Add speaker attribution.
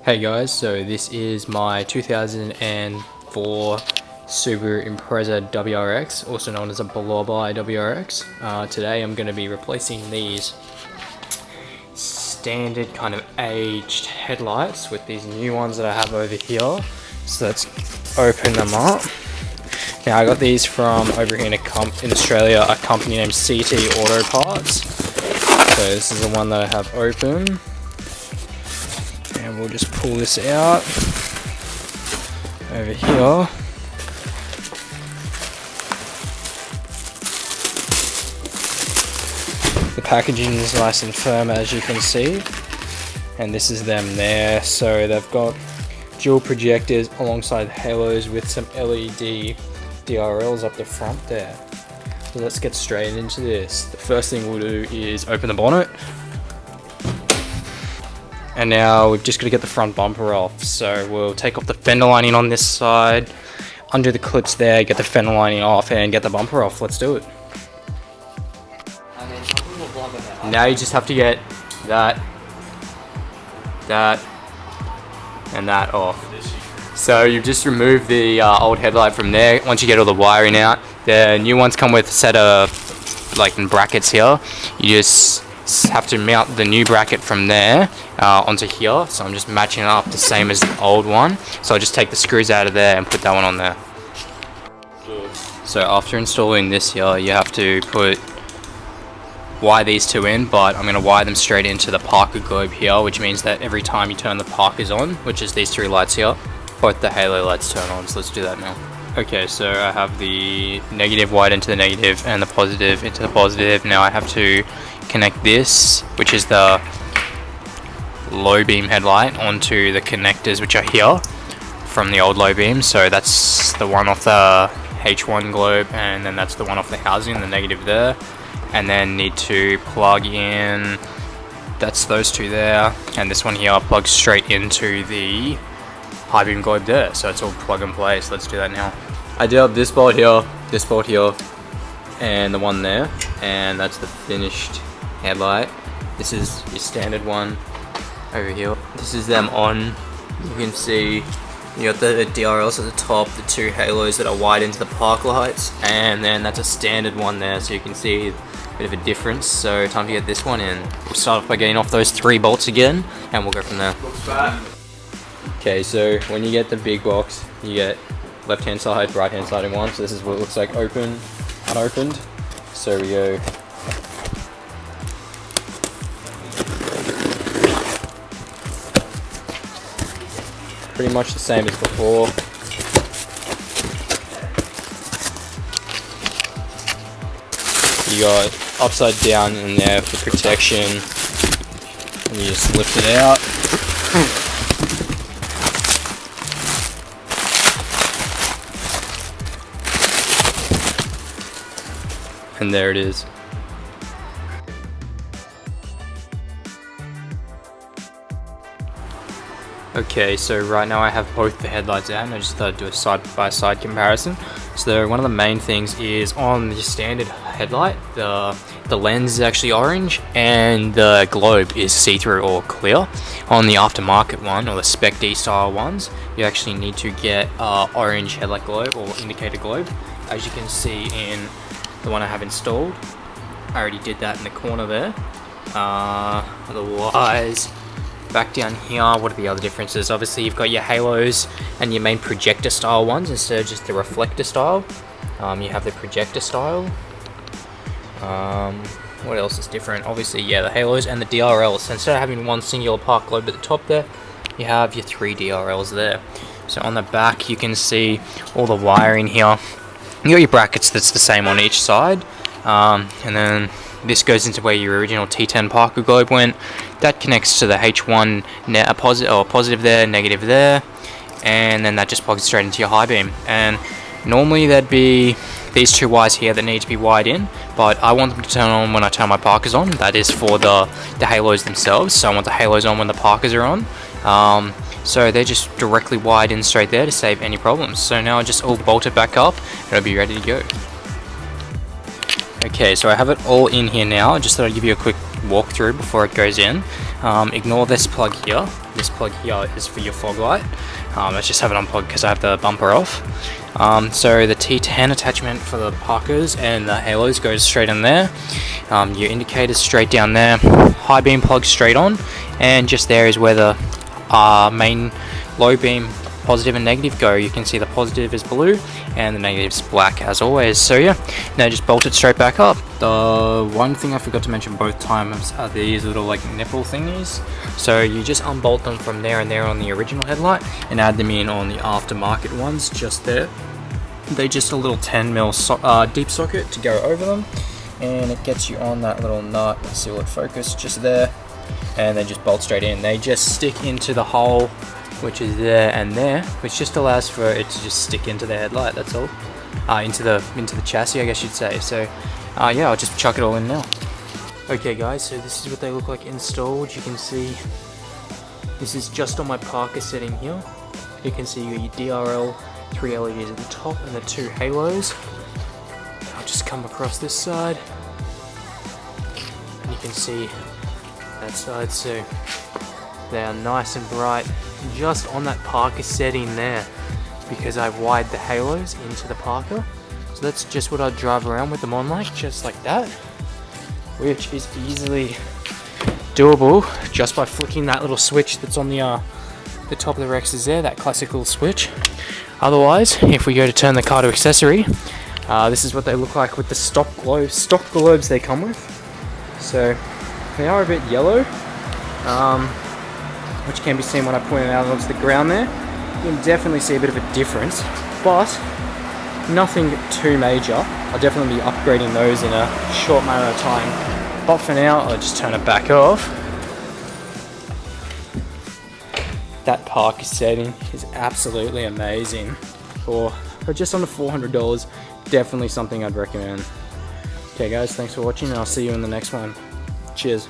Speaker 1: Hey guys, so this is my 2004 Subaru Impreza WRX, also known as a Blob WRX. Today I'm going to be replacing these standard kind of aged headlights with these new ones that I have over here. So let's open them up. Now I got these from over here in Australia, a company named CT Auto Parts. So this is the one that I have open. And we'll just pull this out over here. The packaging is nice and firm, as you can see, and this is them there. So they've got dual projectors alongside halos with some LED DRLs up the front there. So let's get straight into this. The first thing we'll do is open the bonnet. And now we've just got to get the front bumper off. So we'll take off the fender lining on this side, undo the clips there, get the fender lining off and get the bumper off. Let's do it. Now you just have to get that, and that off. So you've just removed the old headlight from there. Once you get all the wiring out, the new ones come with a set of brackets here. You just have to mount the new bracket from there onto here. So I'm just matching it up the same as the old one. So I'll just take the screws out of there and put that one on there. So after installing this here, you have to wire these two in, but I'm going to wire them straight into the Parker globe here, which means that every time you turn the Parkers on, which is these three lights here, both the halo lights turn on. So let's do that now. Okay, so I have the negative wired into the negative and the positive into the positive. Now I have to connect this, which is the low beam headlight, onto the connectors which are here from the old low beam. So that's the one off the H1 globe, and then that's the one off the housing, the negative there. And then need to plug in, that's those two there, and this one here plugs straight into the high beam globe there. So it's all plug and play. So let's do that now. I did up this bolt here, and the one there, and that's the finished headlight. This is your standard one over here. This is them on. You can see you got the DRLs at the top, the two halos that are wide into the park lights, and then that's a standard one there, so you can see a bit of a difference. So time to get this one in. We'll start off by getting off those three bolts again, and we'll go from there. Okay, so when you get the big box, you get left hand side, right hand side in one. So this is what it looks like, open, unopened. So we go pretty much the same as before. You got upside down in there for protection, and you just lift it out. And there it is. Okay, so right now I have both the headlights out, and I just thought I'd do a side-by-side comparison. So one of the main things is on the standard headlight, the lens is actually orange and the globe is see-through or clear. On the aftermarket one, or the Spec D style ones, you actually need to get orange headlight globe or indicator globe. As you can see in the one I have installed, I already did that in the corner there. Otherwise, back down here, what are the other differences? Obviously you've got your halos and your main projector style ones instead of just the reflector style. You have the projector style. What else is different? Obviously, yeah, the halos and the DRLs. So instead of having one singular park globe at the top there, you have your three DRLs there. So on the back you can see all the wiring here. You got your brackets that's the same on each side, and then this goes into where your original T10 Parker globe went. That connects to the H1 positive there, negative there, and then that just plugs straight into your high beam. And normally there'd be these two wires here that need to be wired in, but I want them to turn on when I turn my Parkers on. That is for the halos themselves, so I want the halos on when the Parkers are on. So they're just directly wired in straight there to save any problems. So now I just all bolt it back up and it'll be ready to go. Okay, so I have it all in here now. I just thought I'd give you a quick walk through before it goes in. Ignore this plug here. This plug here is for your fog light. Let's just have it unplugged because I have the bumper off. So the T10 attachment for the parkers and the halos goes straight in there. Your indicators straight down there. High beam plug straight on, and just there is where the main low beam positive and negative go. You can see the positive is blue and the negative is black as always. So yeah, now just bolt it straight back up. The one thing I forgot to mention both times are these little like nipple thingies. So you just unbolt them from there and there on the original headlight and add them in on the aftermarket ones just there. They just a little 10mm deep socket to go over them, and it gets you on that little nut. Let's see, will it focus just there, and then just bolt straight in. They just stick into the hole which is there and there, which just allows for it to just stick into the headlight, that's all. Into the chassis, I guess you'd say. So yeah, I'll just chuck it all in now. Okay guys, so this is what they look like installed. You can see this is just on my parker setting here. You can see your DRL 3 LEDs at the top and the 2 halos. I'll just come across this side and you can see that side, so they are nice and bright just on that parker setting there because I've wired the halos into the parker. So that's just what I'd drive around with them on, like just like that, which is easily doable just by flicking that little switch that's on the top of the Rexes there, that classical switch. Otherwise, if we go to turn the car to accessory, this is what they look like with the stock globes they come with. So they are a bit yellow, which can be seen when I point it out onto the ground there. You can definitely see a bit of a difference, but nothing too major. I'll definitely be upgrading those in a short amount of time. But for now, I'll just turn it back off. That parker setting is absolutely amazing. For just under $400, definitely something I'd recommend. Okay guys, thanks for watching and I'll see you in the next one. Cheers.